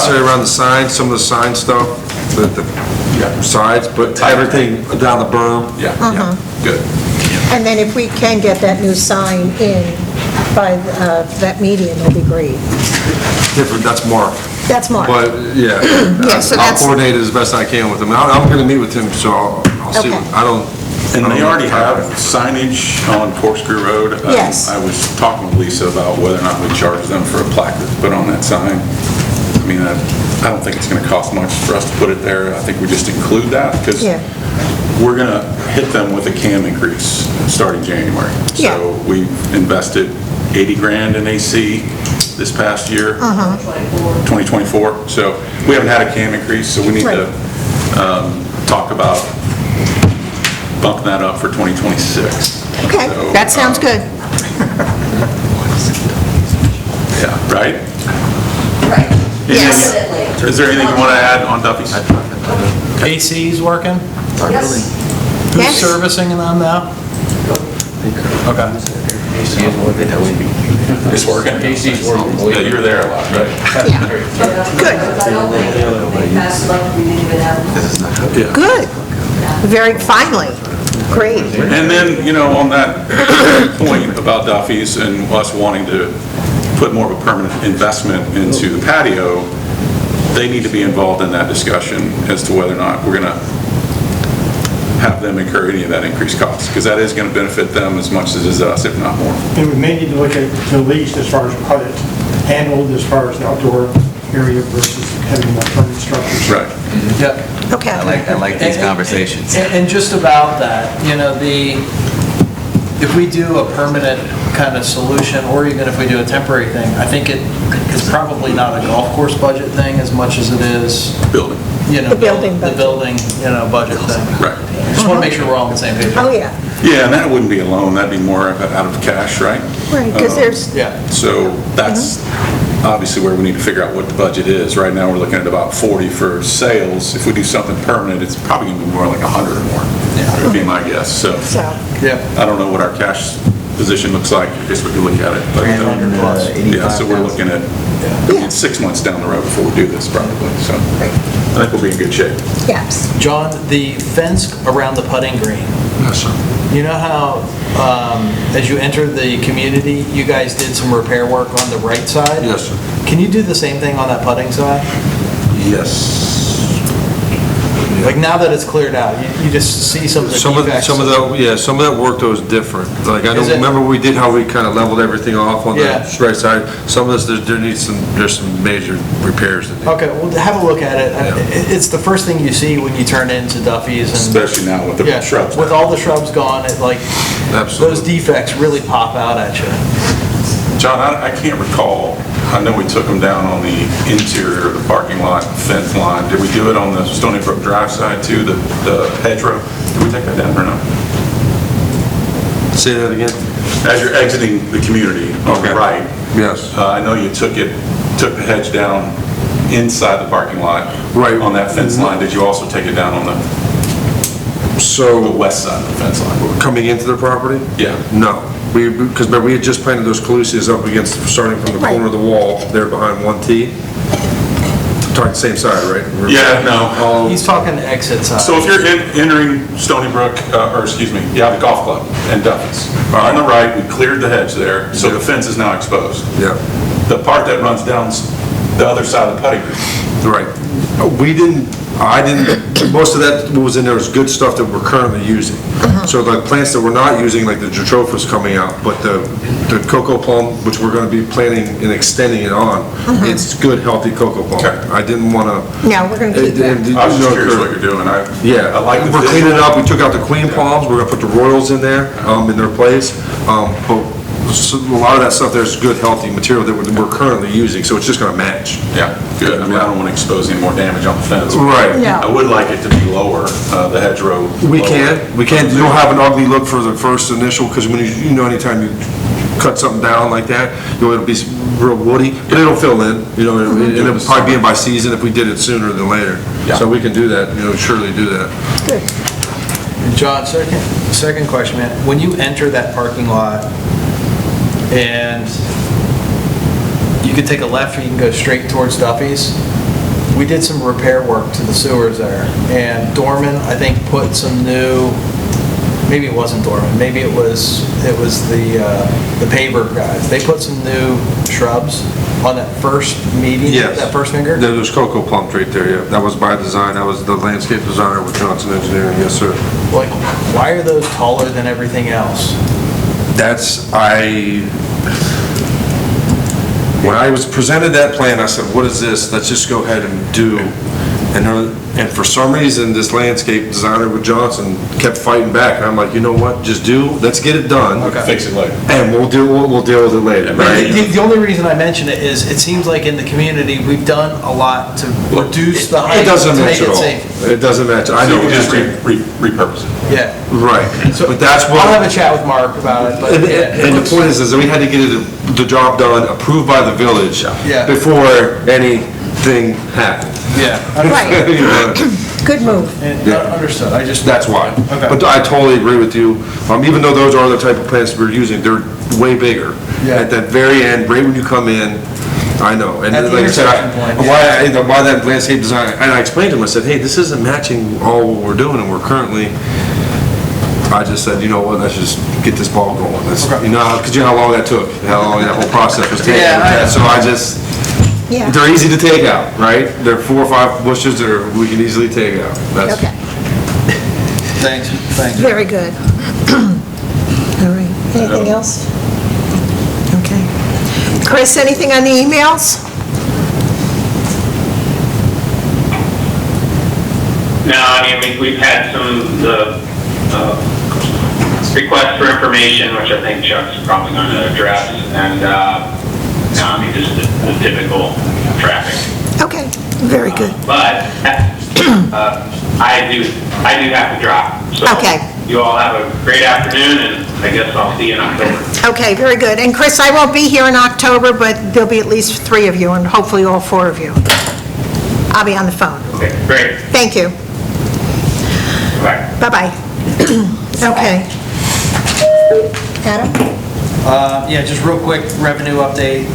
necessarily around the signs, some of the sign stuff, the sides, but everything down the berm. Yeah, good. And then if we can get that new sign in by that meeting, it'll be great. Different, that's Mark. That's Mark. But, yeah, Yeah, so I'll that's- coordinate it as best I can with him. I'm gonna meet with him, so I'll see, Okay. And they already have signage on Corkscrew Road. Yes. I was talking with Lisa about whether or not we charge them for a plaque that's put on that sign. I mean, I don't think it's gonna cost much for us to put it there. I think we just include that, because Yeah. we're gonna hit them with a CAM increase starting January. Yeah. So we've invested 80 grand in AC this past year, 2024. So we haven't had a CAM increase, so we need to talk about bumping that up for 2026. Okay, So, that sounds good. Yeah, right? Right. Yes. Definitely. Is there anything you want to add on Duffy's? AC's working? Yes. Who's Yes. servicing them now? Okay. It's working? AC's working. Yeah, you were there a lot, right? Yeah. Good. I don't think they passed up, we didn't even have. Good. Very, finally. Great. And then, on that point about Duffy's and us wanting to put more of a permanent investment into the patio, they need to be involved in that discussion as to whether or not we're going to have them incur any of that increased cost, because that is going to benefit them as much as it is us, if not more. And we may need to look at the least as far as how it's handled, as far as the outdoor area versus having more permanent structures. Right. Yep. Okay. I like these conversations. And just about that, if we do a permanent kind of solution, or even if we do a temporary thing, I think it's probably not a golf course budget thing as much as it is, Building. The building the budget. building, budget thing. Right. Just want to make sure we're all on the same page. Oh, yeah. Yeah, and that wouldn't be a loan, that'd be more of it out of cash, right? Right, because there's, Yeah. So that's obviously where we need to figure out what the budget is. Right now, we're looking at about 40 for sales. If we do something permanent, it's probably gonna be more like 100 or more, would be my guess. So so, Yeah. I don't know what our cash position looks like, I guess we could look at it. But, yeah, so we're looking at yeah, 6 months down the road before we do this probably, so I think we'll be in good shape. yes. John, the fence around the putting green, Yes, sir. you know how, as you enter the community, you guys did some repair work on the right side? Yes, sir. Can you do the same thing on that putting side? Yes. Like now that it's cleared out, you just see some of the defects. Some of that work though is different. Like, I don't Is it? remember we did how we kind of leveled everything off on the Yeah. right side. Some of this, there's some major repairs to do. Okay, well, have a look at it. It's the first thing you see when you turn into Duffy's and. Especially now with the Yeah, shrubs. with all the shrubs gone, it like, Absolutely. those defects really pop out at you. John, I can't recall, I know we took them down on the interior of the parking lot fence line. Did we do it on the Stony Brook Drive side too, the hedgerow? Did we take that down or no? Say that again? As you're exiting the community on the Okay. right, Yes. I know you took the hedge down inside the parking lot. Right. On that fence line. Did you also take it down on the So, west side of the fence line? coming into the property? Yeah. No. Because we had just planted those calusias up against, starting from the corner of the wall, there behind 1T. Talking same side, right? Yeah, no. He's talking exit side. So if you're entering Stony Brook, the golf club and Duffy's, on the right, we cleared the hedge there, so the fence is now exposed. Yeah, The part that runs down the other side of the putting green. right. I didn't, most of that what was in there was good stuff that we're currently using. So the plants that we're not using, like the Jatropha's coming out, but the cocoa plum, which we're gonna be planting and extending it on, it's good, healthy cocoa plum. Okay. I didn't wanna. No, we're going to keep that. I was just curious what you're doing. Yeah, I like the we're cleaning it visual. up, we took out the queen palms, we're gonna put the royals in there, in their place. But so a lot of that stuff there's good, healthy material that we're currently using, so it's just gonna match. Yeah, good. I mean, I don't want to expose any more damage on the fence. Right. No. I would like it to be lower, the hedgerow. We lower. can, you don't have an ugly look for the first initial, because when anytime you cut something down like that, it'll be real woody, but it'll fill in, and it'll probably be in by season if we did it sooner than later. Yeah. So we can do that, surely do that. Good. John, second question, man. When you enter that parking lot and you could take a left or you can go straight towards Duffy's, we did some repair work to the sewers there, and Dorman, I think, put some new, maybe it wasn't Dorman, maybe it was the paver guys. They put some new shrubs on that first meeting, Yes. that first finger? There was cocoa plums right there, yeah. That was by design, that was the landscape designer with Johnson Engineering, yes, sir. Like, why are those taller than everything else? When I was presented that plan, I said, what is this? Let's just go ahead and do. And for some reason, this landscape designer with Johnson kept fighting back. And I'm like, you know what, just let's get it done. Fix it later. And we'll deal with it later, right? The only reason I mention it is, it seems like in the community, we've done a lot to reduce the height It doesn't to match make at it all. safe. It doesn't match. I So know you what can just you're saying. repurpose it. Yeah. Right, but that's what. I'll have a chat with Mark about it, but yeah. And the point is that we had to get the job done, approved by the village Yeah. before anything happened. Yeah. Right. You know, Good move. Understood, I just. That's why. Okay. But I totally agree with you. Even though those are the type of plants we're using, they're way bigger. Yeah. At that very end, right when you come in, I know. And At the like I said, intersection point, why that landscape design, and I explained to him, I said, hey, this isn't matching all what we're doing, and we're currently, I just said, you know what, let's just get this ball going. Okay. You know, because you know how long that took, how long that whole process was taking. Yeah, I know. So I just, Yeah. they're easy to take out, right? They're 4 or 5 bushes that we can easily take out. That's- Okay, Thanks. very good. All right, anything else? Okay. Chris, anything on the emails? No, I mean, we've had the requests for information, which I think Chuck's probably going to address, and, no, I mean, just the typical traffic. Okay, very good. But, I do have to drop. So Okay. you all have a great afternoon, and I guess I'll see you in October. Okay, very good. And Chris, I won't be here in October, but there'll be at least 3 of you, and hopefully all 4 of you. I'll be on the phone. Okay, great. Thank you. Bye. Bye-bye. Okay. Adam? Yeah, just real quick, revenue update.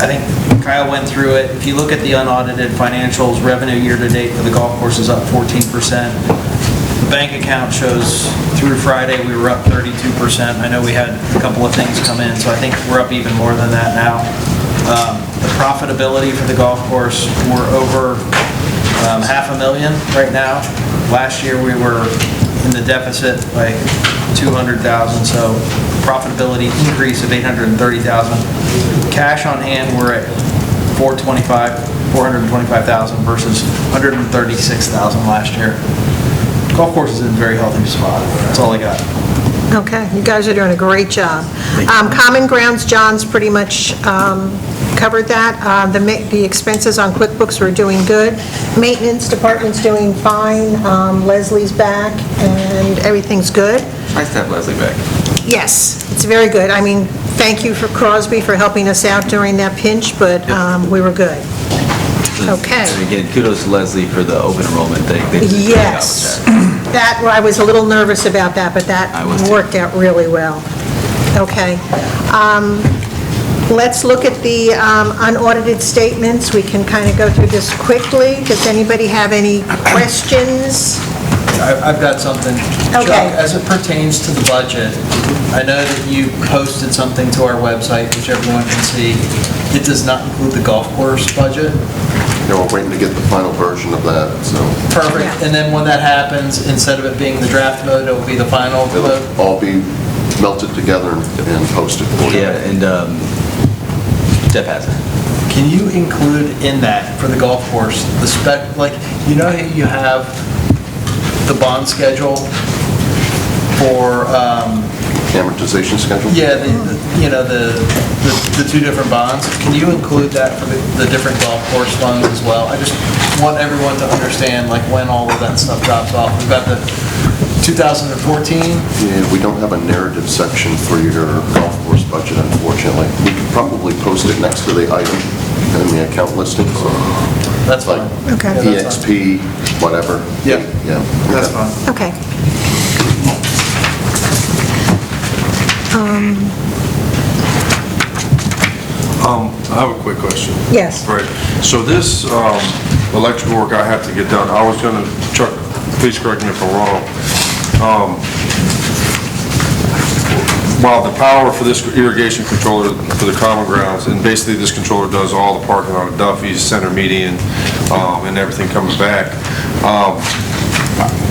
I think Kyle went through it. If you look at the unaudited financials, revenue year-to-date for the golf course is up 14%. The bank account shows through Friday, we were up 32%. I know we had a couple of things come in, so I think we're up even more than that now. The profitability for the golf course, we're over $500,000 right now. Last year, we were in the deficit by $200,000, so profitability increase of $830,000. Cash on hand, we're at $425,000 versus $136,000 last year. Golf course is in a very healthy spot. That's all I got. Okay, you guys are doing a great job. Common Grounds, John's pretty much covered that. The expenses on QuickBooks were doing good. Maintenance department's doing fine. Leslie's back, and everything's good. Nice to have Leslie back. Yes, it's very good. I mean, thank you for Crosby for helping us out during that pinch, but we were good. Okay. And again, kudos to Leslie for the open enrollment thing. They did a great job with Yes, that. I was a little nervous about that, but that I was too. worked out really well. Okay. Let's look at the unaudited statements. We can kind of go through this quickly. Does anybody have any questions? I've got something. Okay. Chuck, as it pertains to the budget, I know that you posted something to our website, which everyone can see. It does not include the golf course budget. Yeah, we're waiting to get the final version of that, so Perfect. Yeah. And then when that happens, instead of it being the draft mode, it will be the final mode? it'll all be melted together and posted for you. Yeah, and Jeff has it. Can you include in that for the golf course, the spec, like, you know how you have the bond schedule for, Amortization schedule? yeah, the 2 different bonds? Can you include that for the different golf course funds as well? I just want everyone to understand, like, when all of that stuff drops off. We've got the 2014, Yeah, we don't have a narrative section for your golf course budget, unfortunately. We could probably post it next to the item in the account listings. that's Like fine. Okay. Yeah, that's fine. EXP, whatever. Yeah. Yeah. That's fine. Okay. I have a quick question. Yes. Right, so this, electrical work I have to get done. I was gonna, Chuck, please correct me if I'm wrong. While the power for this irrigation controller for the common grounds, and basically this controller does all the parking lot of Duffy's, center median, and everything coming back.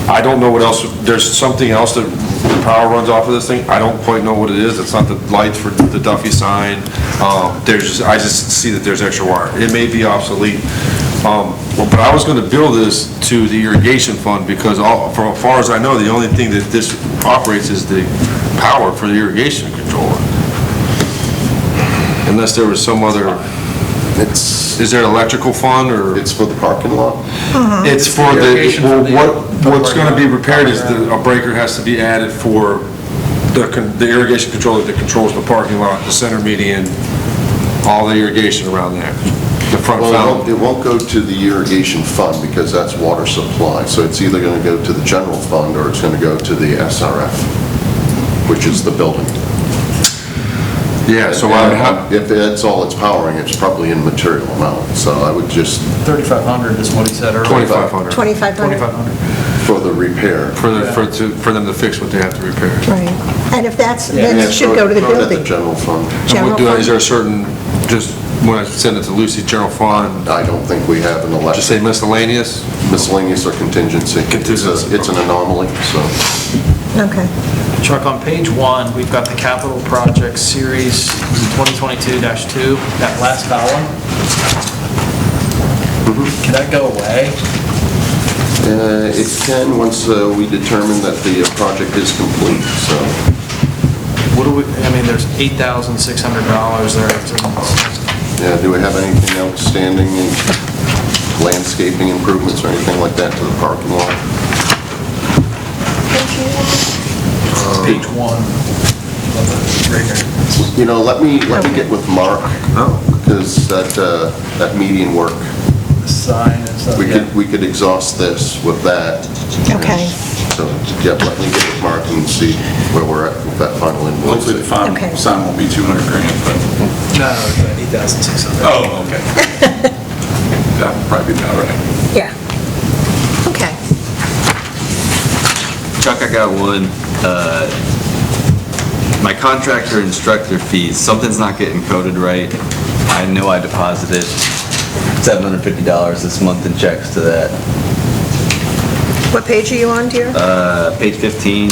I don't know what else, there's something else that the power runs off of this thing. I don't quite know what it is. It's not the lights for the Duffy sign. I just see that there's extra wire. It may be obsolete. But I was gonna bill this to the irrigation fund because for as far as I know, the only thing that this operates is the power for the irrigation controller. Unless there was some other, is there an electrical fund or? It's for the parking lot? It's for Irrigation for the- what's gonna be repaired is a breaker has to be added for the irrigation controller that controls the parking lot, the center median, all the irrigation around there, the front Well, fountain. it won't go to the irrigation fund because that's water supply. So it's either going to go to the general fund or it's going to go to the SRF, which is the building. Yeah, so If that's all it's powering, it's probably in material amount. So I would just, 3,500 is what he said earlier. 2,500 2,500. 2,500. for the repair. for them to fix what they have to repair. Right. And if that's, then it should go to the Throw it at the building. general fund. And General is fund? there a certain, just when I send it to Lucy, general fund, I don't think we have an just say election, miscellaneous? miscellaneous or contingency. Contingency. It's an anomaly, so. Okay. Chuck, on page 1, we've got the capital projects series 2022-2, that last column. Can that go away? It can, once we determine that the project is complete, so. What do we, I mean, there's $8,600 there. Yeah, do we have anything outstanding in landscaping improvements or anything like that to the parking lot? Page 1. Right here. You know, let me get with Mark, because that median work, Sign and stuff. we could exhaust this with that. Okay. So, yeah, let me get with Mark and see where we're at with that final invoice. Hopefully the Okay. sign won't be 200 grand, but, No, it's 8,600. oh, okay. That would probably be about right. Yeah. Okay. Chuck, I got one. My contractor instructor fees, something's not getting coded right. I know I deposited $750 this month in checks to that. What page are you on, dear? Page 15,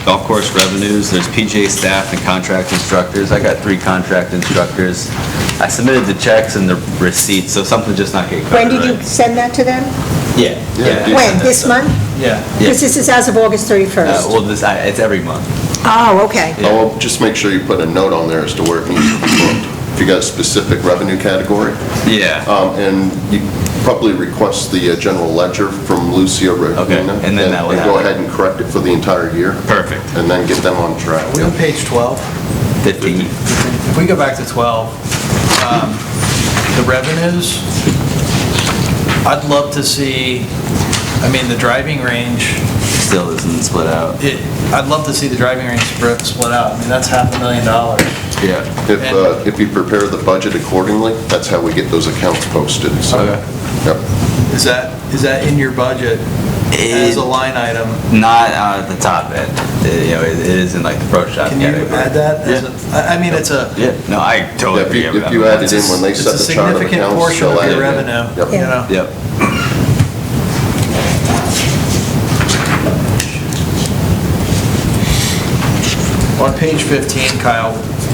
golf course revenues, there's PGA staff and contract instructors. I got 3 contract instructors. I submitted the checks and the receipts, so something's just not getting When coded did you right. send that to them? Yeah. Yeah. When, this month? Yeah. Because this is as of August 31st. Well, it's every month. Oh, okay. Oh, well, just make sure you put a note on there as to where it needs to be booked. If you got a specific revenue category, Yeah. and you probably request the general ledger from Lucia Regina. Okay, and then that would And go happen. ahead and correct it for the entire year. Perfect. And then get them on track. Are we on page 12? 15. If we go back to 12, the revenues, I'd love to see, I mean, the driving range, Still isn't split out. I'd love to see the driving range split out. I mean, that's $500,000. Yeah. If you prepare the budget accordingly, that's how we get those accounts posted, so. Okay. Yep. Is that in your budget as a line item? Not at the top end. It is in like the pro shop Can you category. add that? I mean, it's a, Yeah, no, I totally If agree with you that. add it in when they it's set a the chart of significant accounts, portion they'll of add your it in. revenue, Yep. you know? Yep. On page 15, Kyle,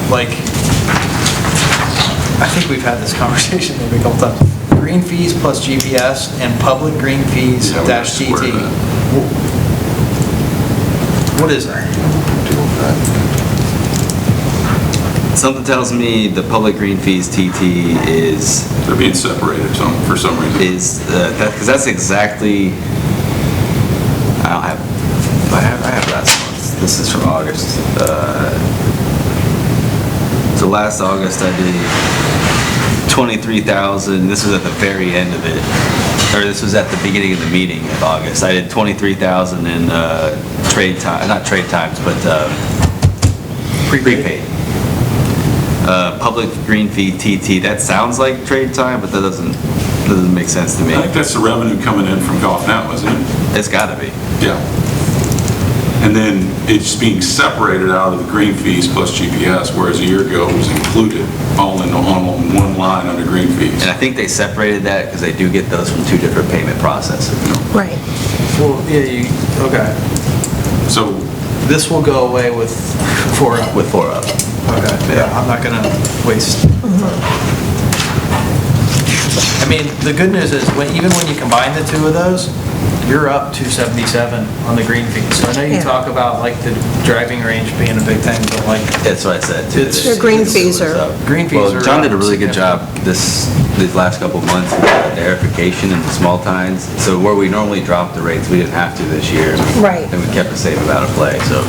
like, I think we've had this conversation maybe a couple times. Green fees plus GPS and public green fees Yeah, we dash square TT. that. What is that? Something tells me the public green fees TT is, They're being separated for some reason. because that's exactly, I don't have, I have last month. This is from August. So last August I did 23,000, this was at the very end of it, or this was at the beginning of the meeting of August. I did 23,000 in trade time, not trade times, but prepaid. Public green fee TT, that sounds like trade time, but that doesn't Doesn't make sense to me. I think that's the revenue coming in from Golf Now, isn't it? It's gotta be. Yeah. And then it's being separated out of the green fees plus GPS, whereas a year ago it was included all in on one line under green fees. And I think they separated that because they do get those from two different payment processors. Right. Well, yeah, okay. So, This will go away with 4-Up. With 4-Up. Okay, yeah, I'm not gonna waste. I mean, the good news is, even when you combine the two of those, you're up 277 on the green fees. So I know you Yeah. talk about like the driving range being a big thing, but like, That's what I said too. It's- Your green fees are, green fees are. Well, John did a up really good job these last couple of months with the verification and the small tines. So where we normally drop the rates, we didn't have to this year. Right. And we kept the same amount of play, so.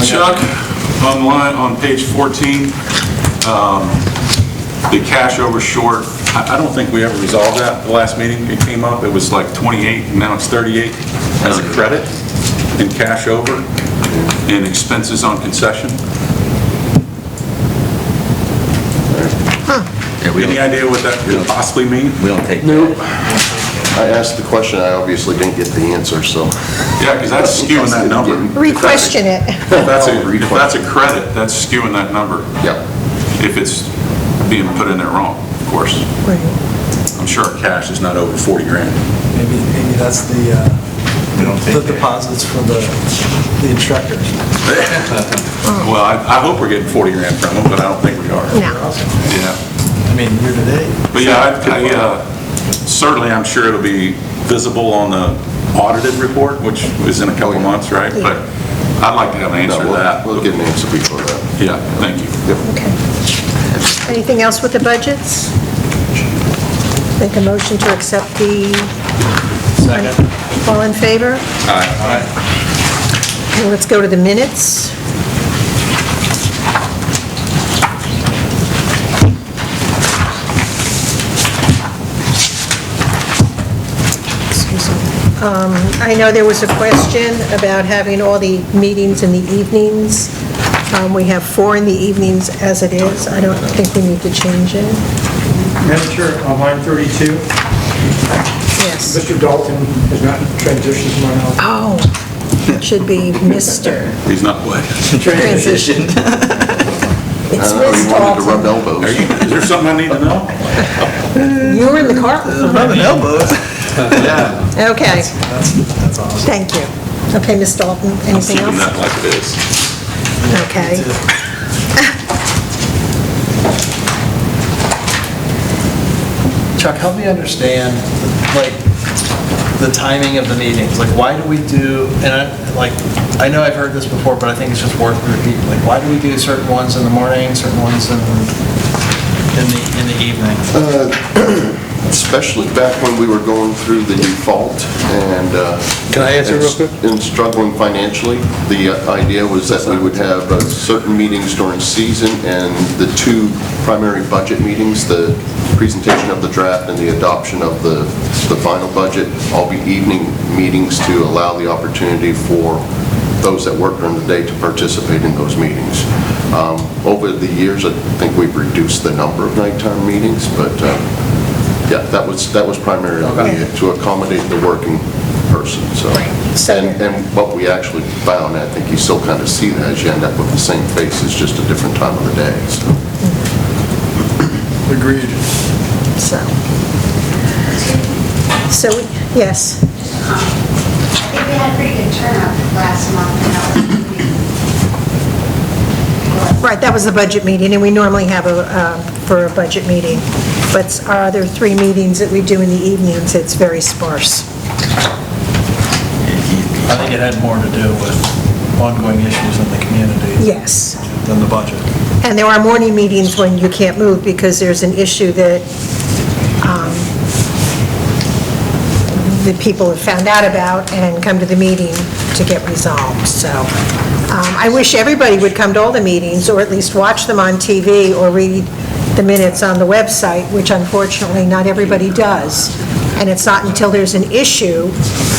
Chuck, on page 14, the cash over short, I don't think we ever resolved that the last meeting. It came up, it was like 28, and now it's 38 as a credit in cash over and expenses on concession. Yeah, we Any don't, idea what that could possibly mean? we don't take. No. I asked the question, I obviously didn't get the answer, so. Yeah, because that's skewing that number. re-question it. If that's a credit, that's skewing that number. Yeah. If it's being put in there wrong, of course. Right. I'm sure our cash is not over 40 grand. Maybe that's the deposits for the instructors. Well, I hope we're getting 40 grand from them, but I don't think we are. No. Yeah. I mean, year to date. But yeah, certainly I'm sure it'll be visible on the audited report, which is in a couple of months, right? But I'd like to have an No, answer to that. we'll get an answer before that. Yeah, thank you. Okay. Anything else with the budgets? Make a motion to accept the, Second. all in favor? Aye. Okay, let's go to the minutes. Excuse me. I know there was a question about having all the meetings in the evenings. We have 4 in the evenings as it is. I don't think we need to change it. Madam Chair, on line 32, Yes. Mr. Dalton has not transitioned to my knowledge. Oh, it should be Mr. He's not what? Transition. I It's don't know, Ms. you wanted to rub Dalton. elbows. Is there something I need to know? You were in the car. Rubbing elbows. Yeah. Okay, That's awesome. thank you. Okay, Ms. Dalton, I'm anything keeping else? that like it is. Okay. Chuck, help me understand, like, the timing of the meetings. Like, why do we do, and I know I've heard this before, but I think it's just worth repeating. Like, why do we do certain ones in the morning, certain ones in the evening? Especially back when we were going through the default and... Can I answer real quick? And struggling financially, the idea was that we would have certain meetings during season and the 2 primary budget meetings, the presentation of the draft and the adoption of the final budget, all be evening meetings to allow the opportunity for those that work during the day to participate in those meetings. Over the years, I think we've reduced the number of nighttime meetings, but yeah, that was primarily to accommodate the working person, so. So- And what we actually found, I think you still kind of see that as you end up with the same faces, just a different time of the day, so. Agreed. So, yes. I think we had a pretty good turnout last month. Right, that was the budget meeting, and we normally have for a budget meeting. But our other 3 meetings that we do in the evenings, it's very sparse. I think it had more to do with ongoing issues in the community Yes. than the budget. And there are morning meetings when you can't move because there's an issue that the people have found out about and come to the meeting to get resolved. So I wish everybody would come to all the meetings, or at least watch them on TV or read the minutes on the website, which unfortunately not everybody does. And it's not until there's an issue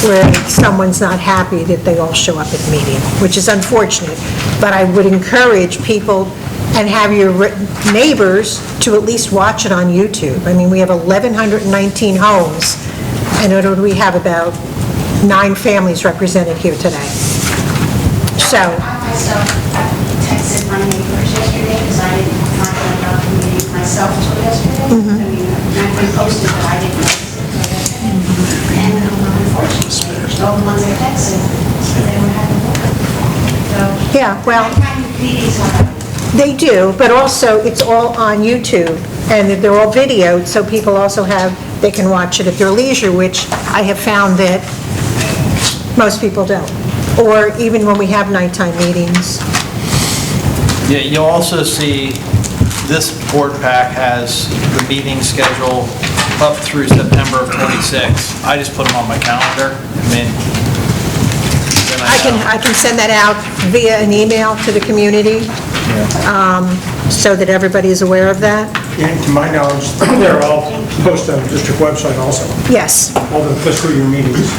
where someone's not happy that they all show up at the meeting, which is unfortunate. But I would encourage people and have your neighbors to at least watch it on YouTube. I mean, we have 1,119 homes, and we have about 9 families represented here today. So, I myself texted my neighbors yesterday because I didn't find out about the meeting myself until yesterday. I mean, I've been posted, but I didn't notice it. And unfortunately, all the ones I texted, said they were having work. So, yeah, well, I kind of meetings are. they do, but also it's all on YouTube, and they're all videoed, so people also they can watch it at their leisure, which I have found that most people don't. Or even when we have nighttime meetings. Yeah, you'll also see this board pack has the meeting schedule up through September of '26. I just put them on my calendar. I mean, then I can send that out via an email to the community, so that everybody is aware of that. And to my knowledge, they're all posted on the district website also, Yes, all the fiscal year meetings,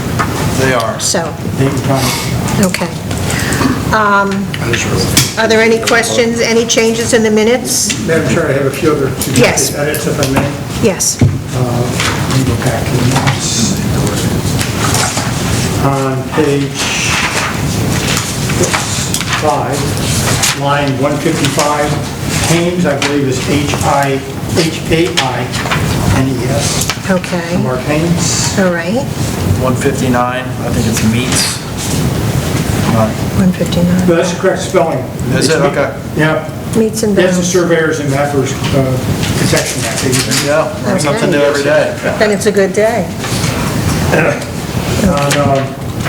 They are. so, date and time. okay. Are there any questions, any changes in the minutes? Madam Chair, I have a few other Yes. suggested edits, if I may. Yes. Let me go back to the notes. On page 5, line 155, Haynes, I believe is H-A-I-N-E-S, Okay, Mark Haynes. all right, 159, I think it's meets. 159. But that's the correct spelling. Is it? Okay. Yeah. Meets and That's the bounds. Surveyors and Mappers Protection Act. Yeah, learn something new every day. Then it's a good day. On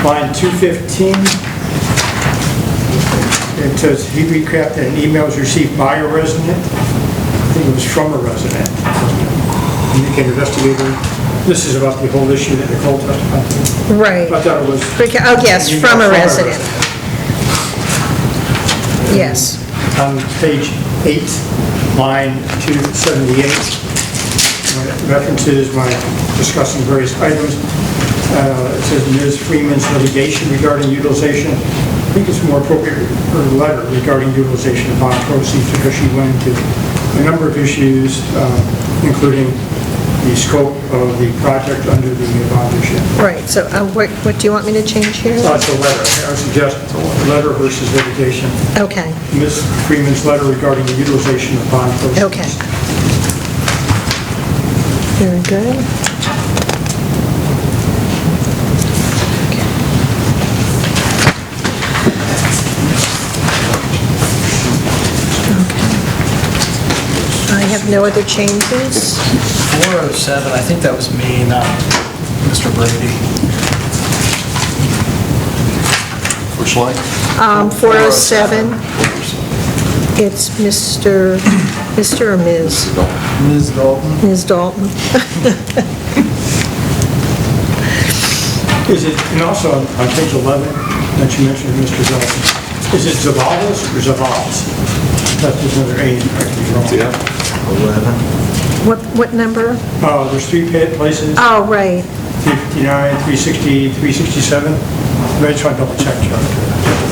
line 215, it says, he recapped that an email was received by a resident. I think it was from a resident. Indicate investigator. This is about the whole issue that Nicole testified to. Right. I thought it was. Oh, yes, from a resident. Yes. On page 8, line 278, references my discussing various items. It says Ms. Freeman's litigation regarding utilization. I think it's more appropriate her letter regarding utilization of bond proceeds because she went into a number of issues, including the scope of the project under the bond issue. Right, so what do you want me to change here? So it's a letter. I would suggest letter versus litigation. Okay, Ms. Freeman's letter regarding the utilization of bond proceeds. okay. Very good. I have no other changes. 407, I think that was me, not Mr. Brady. Which line? 407, it's Mr. or Ms.? Ms. Dalton. Ms. Dalton. Is it, and also on page 11, that you mentioned Mr. Dalton, is it Zavales or Zavals? That's just another A in practically wrong. 11. What number? There's 3 places, Oh, right. 359, 360, 367. I just want to double check, Chuck.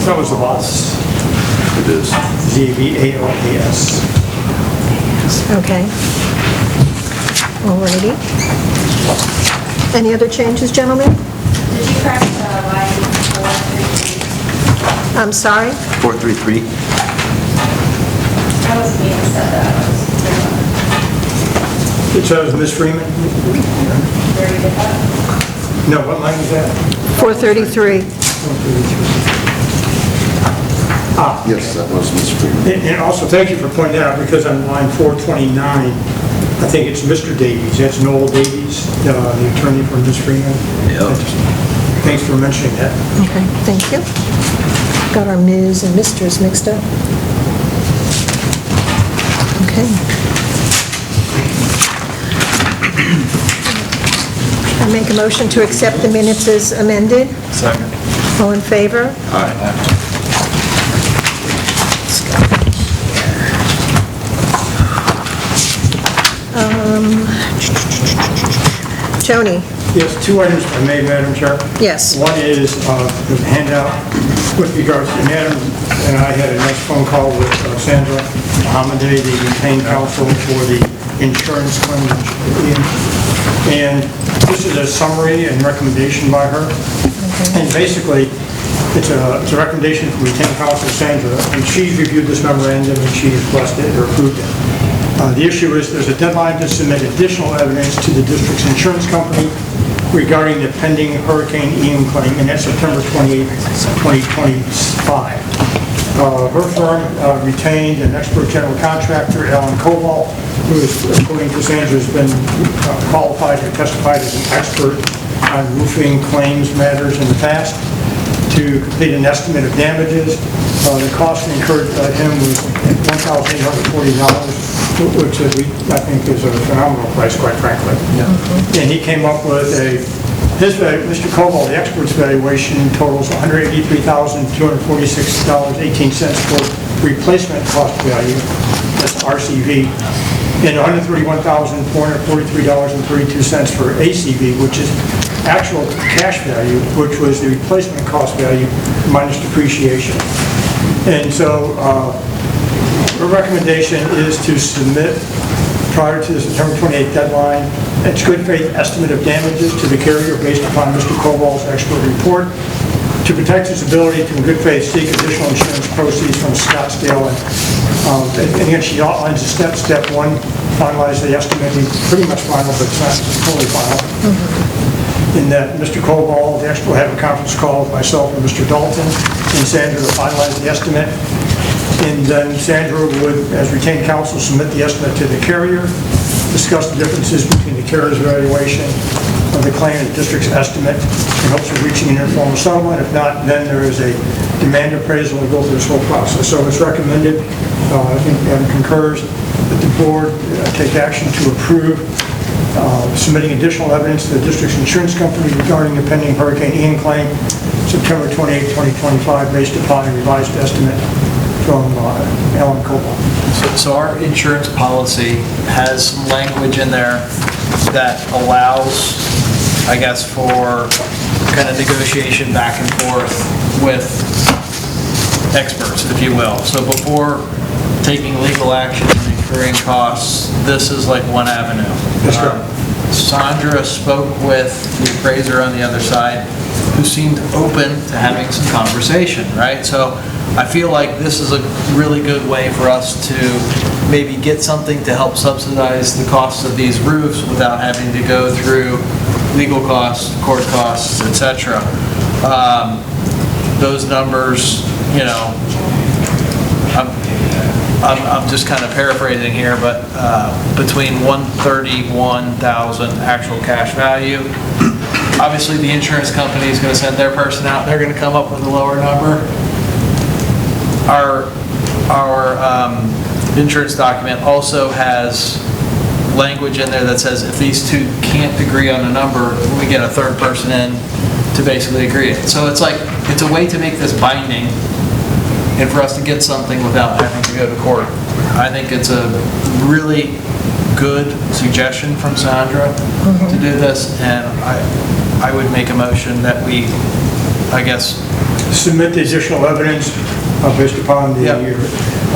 That was Zavals. It is. Z-V-A-L-A-S. Okay. Alrighty. Any other changes, gentlemen? Did you correct line 433? I'm sorry? 433. That was me that said that. It says Ms. Freeman? Very good. No, what line is that? 433. 133. Yes, that was Ms. Freeman. And also, thank you for pointing that out, because on line 429, I think it's Mr. Davies, that's Noel Davies, the attorney for Ms. Freeman. Yep. Thanks for mentioning that. Okay, thank you. Got our Ms. and Mrs. mixed up. Okay. I make a motion to accept the minutes as amended. Second. All in favor? Tony? Yes, 2 items, if I may, Madam Chair. Yes. One is the handout with regards, and Adam and I had a nice phone call with Sandra Mohammeday, the retained counsel for the insurance claim. And this is a summary and recommendation by her. And basically, it's a recommendation from retained counsel Sandra, and she's reviewed this memorandum and she's blessed it or approved it. The issue is there's a deadline to submit additional evidence to the district's insurance company regarding the pending Hurricane Ian claim, and that's September 28, 2025. Her firm retained an expert general contractor, Alan Cobalt, who is, according to Sandra, has been qualified or testified as an expert on roofing claims matters in the past, to complete an estimate of damages. The cost incurred by him was $1,840, which I think is a phenomenal price, quite frankly. And he came up with Mr. Cobalt, the expert's valuation totals $183,246.18 for replacement cost value, that's RCV, and $131,443.32 for ACV, which is actual cash value, which was the replacement cost value minus depreciation. And so her recommendation is to submit prior to the September 28th deadline its good faith estimate of damages to the carrier based upon Mr. Cobalt's expert report to protect his ability to in good faith seek additional insurance proceeds from Scottsdale. And again, she outlines the steps. Step one, finalize the estimate. It's pretty much final, but it's not totally final. In that Mr. Cobalt, the expert, will have a conference call with myself and Mr. Dalton and Sandra to finalize the estimate. And then Sandra would, as retained counsel, submit the estimate to the carrier, discuss the differences between the carrier's evaluation of the claim and the district's estimate in hopes of reaching an informal settlement. If not, then there is a demand appraisal and go through this whole process. So it's recommended, I think Adam concurs, that the board take action to approve submitting additional evidence to the district's insurance company regarding the pending Hurricane Ian claim, September 28, 2025, based upon a revised estimate from Alan Cobalt. So our insurance policy has some language in there that allows, I guess, for kind of negotiation back and forth with experts, if you will. So before taking legal action and incurring costs, this is like one avenue. That's correct. Sandra spoke with the appraiser on the other side, who seemed open to having some conversation, right? So I feel like this is a really good way for us to maybe get something to help subsidize the costs of these roofs without having to go through legal costs, court costs, etc. Those numbers, you know, I'm just kind of paraphrasing here, but between $131,000 actual cash value. Obviously, the insurance company is going to send their person out. They're going to come up with a lower number. Our insurance document also has language in there that says if these two can't agree on a number, we get a third person in to basically agree it. So it's like, it's a way to make this binding and for us to get something without having to go to court. I think it's a really good suggestion from Sandra to do this, and I would make a motion that we, I guess, submit the additional evidence based upon the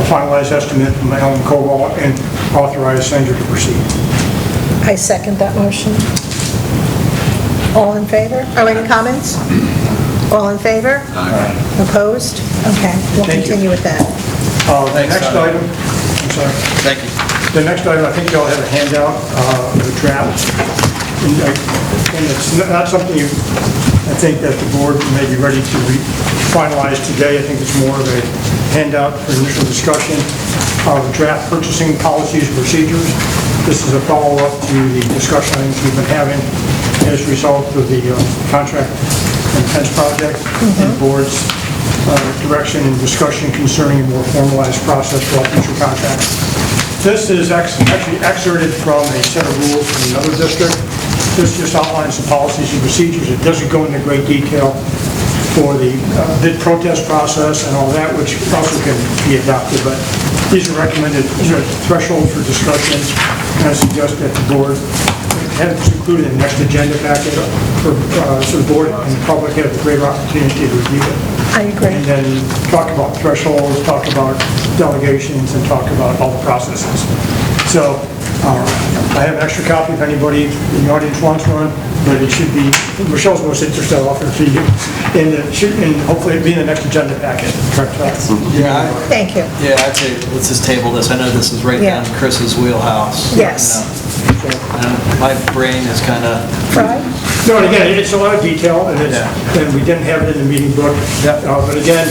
finalized estimate from Alan Cobalt and authorize Sandra to proceed. I second that motion. All in favor? Are any comments? All in favor? Aye. Opposed? Okay, we'll Thank you. continue with that. The next item, I'm sorry. thank you. The next item, I think y'all have a handout, the draft. And it's not something I think that the board may be ready to finalize today. I think it's more of a handout for initial discussion of draft purchasing policies and procedures. This is a follow-up to the discussion items we've been having as a result of the contract and fence project and board's direction and discussion concerning a more formalized process for all future contracts. This is actually excerpted from a set of rules from another district. This just outlines the policies and procedures. It doesn't go into great detail for the bid protest process and all that, which also can be adopted, but these are recommended, these are thresholds for discussion, and I suggest that the board have this included in the next agenda packet so the board and the public have a greater opportunity to review it. I agree. And then talk about thresholds, talk about delegations, and talk about all the processes. So I have an extra copy if anybody in the audience wants one, but it should be, Michelle's most interested, I'll offer it to you, and hopefully it'll be in the next agenda packet. Correct? Yeah, Thank you. yeah, I'd say let's just table this. I know this is right Yeah. down Chris's wheelhouse. Yes. You know, and my brain is kind of, Right? No, and again, it's a lot of detail, and and we didn't have it in the meeting book. But again,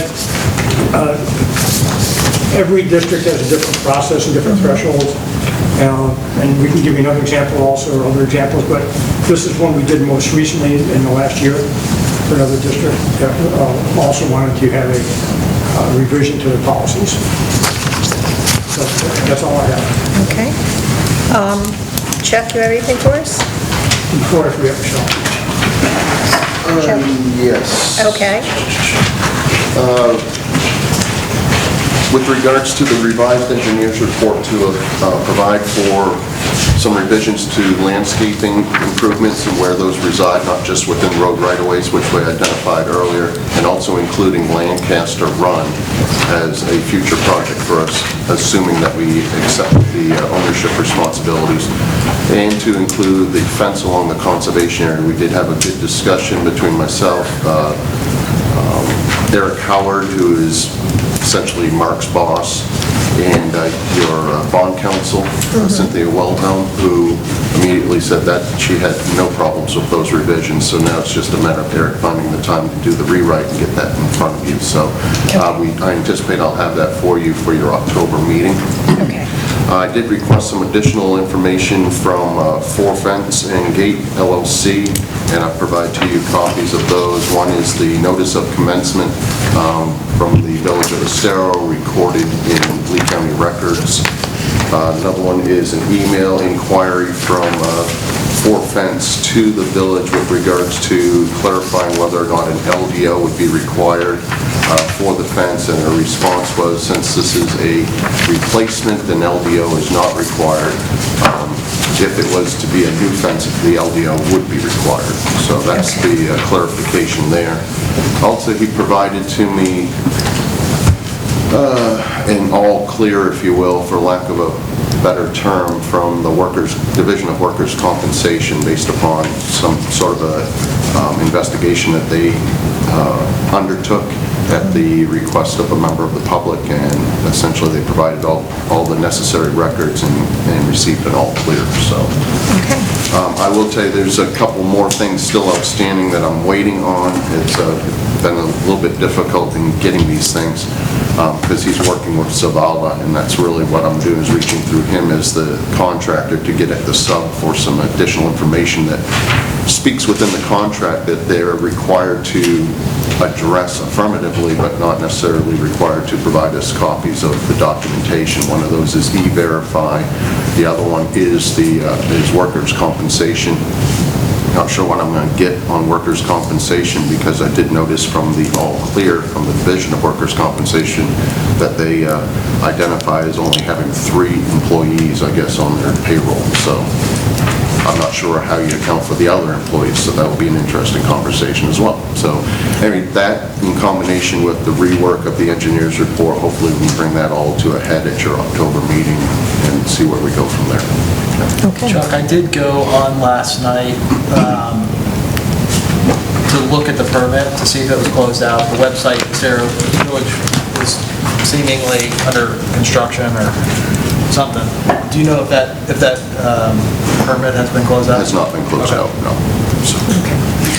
every district has a different process and different thresholds. And we can give you another example also, or other examples, but this is one we did most recently in the last year for another district that also wanted to have a revision to the policies. So that's all I have. Okay. Chuck, you have anything for us? Before, if we have Michelle. Chuck? Yes. Okay. With regards to the revised engineer's report to provide for some revisions to landscaping improvements and where those reside, not just within road right-of-ways, which we identified earlier, and also including Lancaster Run as a future project for us, assuming that we accept the ownership responsibilities, and to include the fence along the conservation area. We did have a good discussion between myself, Derek Howard, who is essentially Mark's boss, and your bond counsel, Cynthia Wellhelm, who immediately said that she had no problems with those revisions. So now it's just a matter of Derek finding the time to do the rewrite and get that in front of you. So I anticipate I'll have that for you for your October meeting. Okay. I did request some additional information from Four Fence and Gate LLC, and I'll provide to you copies of those. One is the notice of commencement from the Village of Estero, recorded in Lee County Records. Another one is an email inquiry from Four Fence to the village with regards to clarifying whether or not an LDO would be required for the fence, and the response was, since this is a replacement, an LDO is not required. If it was to be a new fence, the LDO would be required. So that's the clarification there. Also, he provided to me an all clear, if you will, for lack of a better term, from the Division of Workers' Compensation based upon some sort of a investigation that they undertook at the request of a member of the public, and essentially they provided all the necessary records and received an all clear. So I will tell you there's a couple more things still outstanding that I'm waiting on. It's been a little bit difficult in getting these things because he's working with Zavala, and that's really what I'm doing, is reaching through him as the contractor to get at the sub for some additional information that speaks within the contract that they're required to address affirmatively, but not necessarily required to provide us copies of the documentation. One of those is E-Verify. The other one is is workers' compensation. Not sure what I'm going to get on workers' compensation, because I did notice from the all clear from the Division of Workers' Compensation that they identify as only having 3 employees, I guess, on their payroll. So I'm not sure how you account for the other employees, so that will be an interesting conversation as well. So, anyway, that in combination with the rework of the engineer's report, hopefully we can bring that all to a head at your October meeting and see where we go from there. Okay. Chuck, I did go on last night to look at the permit to see if it was closed out. The website, Estero Village, is seemingly under construction or something. Do you know if that permit has been closed out? It's not been closed out, no.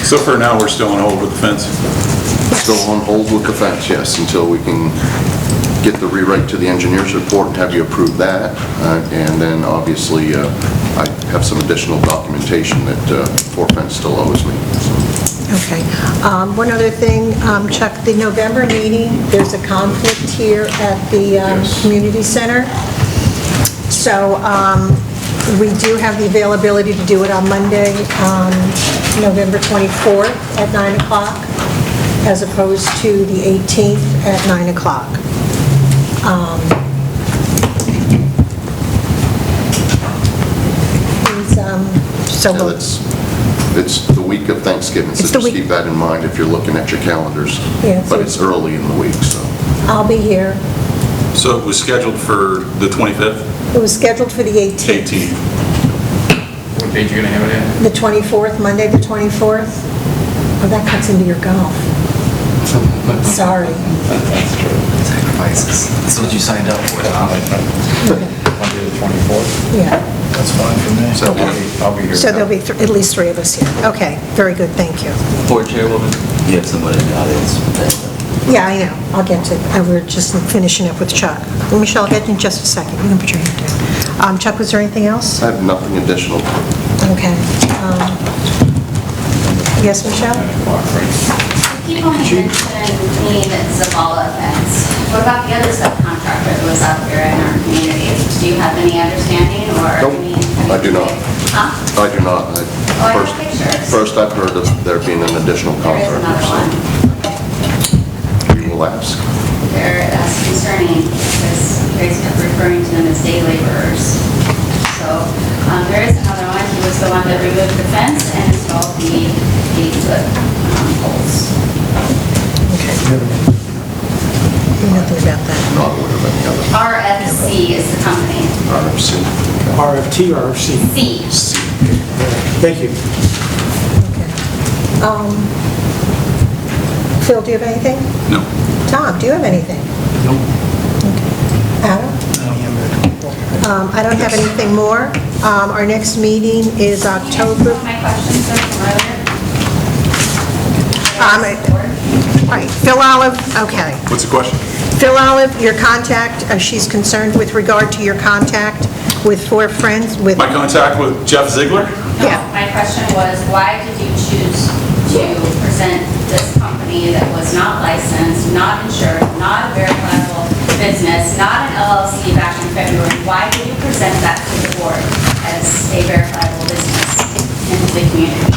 So for now, we're still on hold with the fence? Still on hold with the fence, yes, until we can get the rewrite to the engineer's report and have you approve that. And then obviously, I have some additional documentation that Four Fence still owes me. Okay. One other thing, Chuck, the November meeting, there's a conflict here at the community center. So we do have the availability to do it on Monday, November 24th at 9 o'clock, as opposed to the 18th at 9 o'clock. So And we'll- it's the week of Thanksgiving, so It's the just week- keep that in mind if you're looking at your calendars. Yeah, But so- it's early in the week, so. I'll be here. So it was scheduled for the 25th, It was scheduled for the 18th. 18th. What date you gonna have it in? The 24th, Monday the 24th? Oh, that cuts into your golf. Sorry. Sacrifices. That's what you signed up for, Tom. Monday the 24th? Yeah. That's fine for me. I'll be here. So there'll be at least 3 of us here. Okay, very good, thank you. Board Chairwoman, you have somebody in the audience. Yeah, I know, I'll get to, we're just finishing up with Chuck. Michelle, I'll get you in just a second, you can put your hand down. Chuck, was there anything else? I have nothing additional. Okay. Yes, Michelle? People mentioned the Zavala events. What about the other subcontractor that was out here in our community? Do you have any understanding or Nope, any? I do not. Huh? I do not. I have pictures. First I've heard of there being an additional There is another one. contractor, so we will ask. That's concerning because Grace kept referring to them as day laborers. So there is another one. He was the one that removed the fence and installed the 8-foot poles. Nothing about that. Not aware of any other. RFC is the company. RFC. RFT, RFC. C. Thank you. Okay. Phil, do you have anything? No. Tom, do you have anything? Nope. Adam? I don't have anything more. Our next meeting is October. My questions are from earlier. Right, Phil Olive, okay. What's the question? Phil Olive, your contact, she's concerned with regard to your contact with 4 Friends, with, My contact with Jeff Ziegler? Yeah. No, my question was, why did you choose to present this company that was not licensed, not insured, not a verifiable business, not an LLC back in February? Why did you present that to the board as a verifiable business in the community?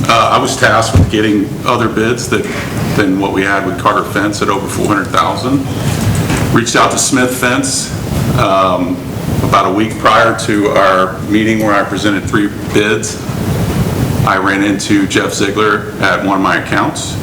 I was tasked with getting other bids than what we had with Carter Fence at over 400,000. Reached out to Smith Fence about a week prior to our meeting where I presented 3 bids. I ran into Jeff Ziegler at one of my accounts.